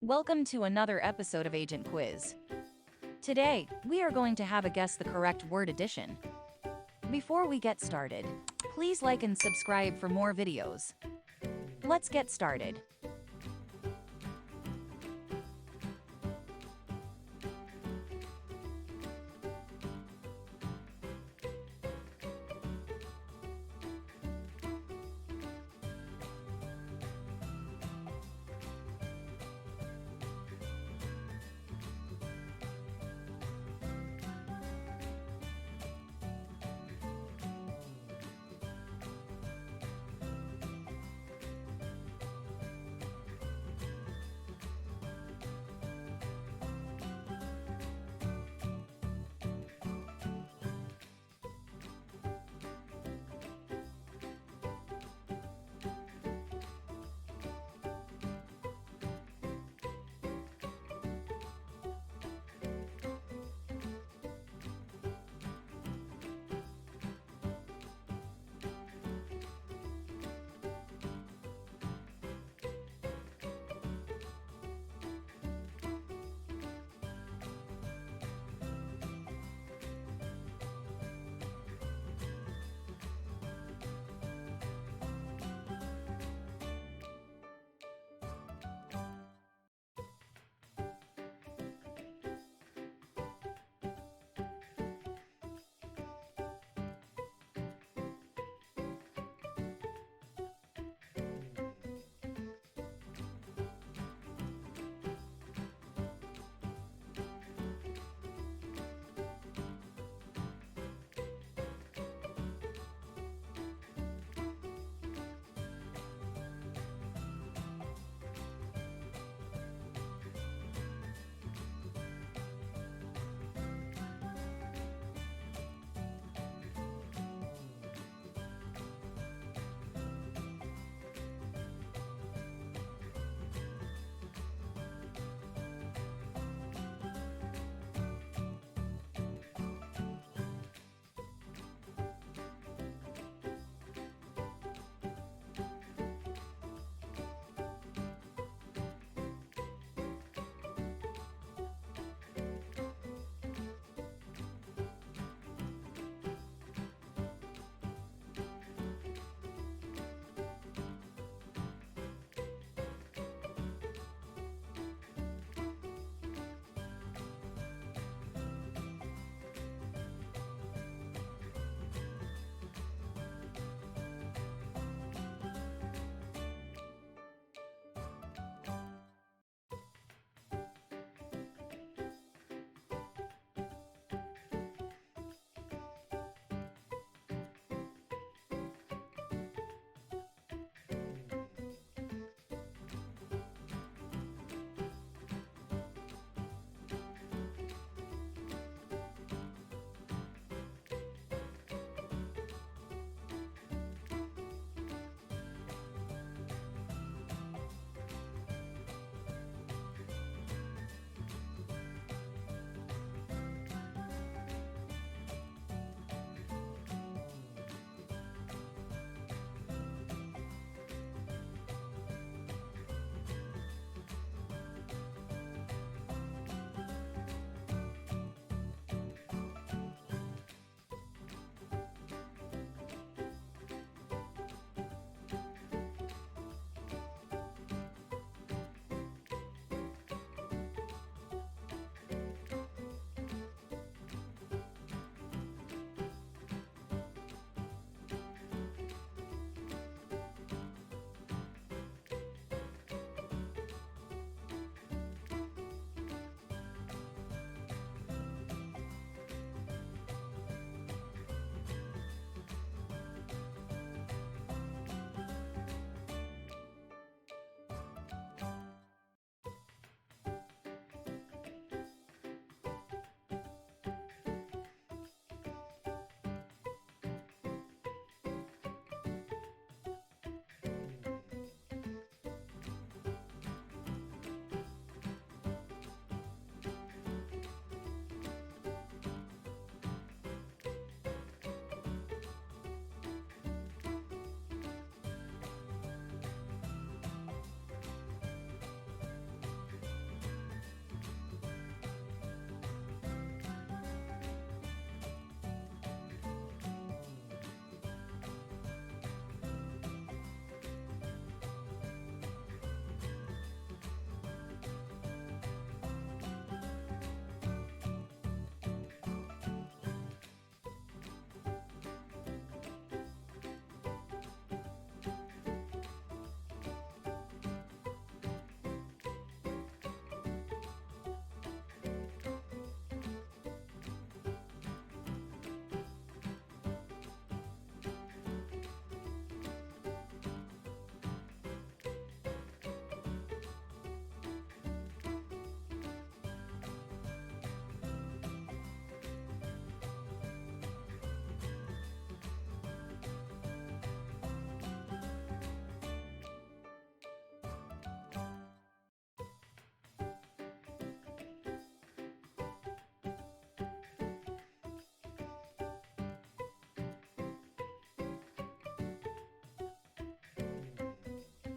Welcome to another episode of Agent Quiz. Today, we are going to have a guess the correct word addition. Before we get started, please like and subscribe for more videos. Let's get started.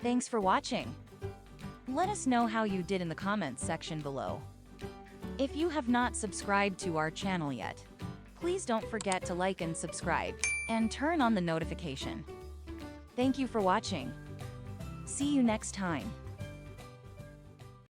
Thanks for watching. Let us know how you did in the comments section below. If you have not subscribed to our channel yet, please don't forget to like and subscribe, and turn on the notification. Thank you for watching. See you next time.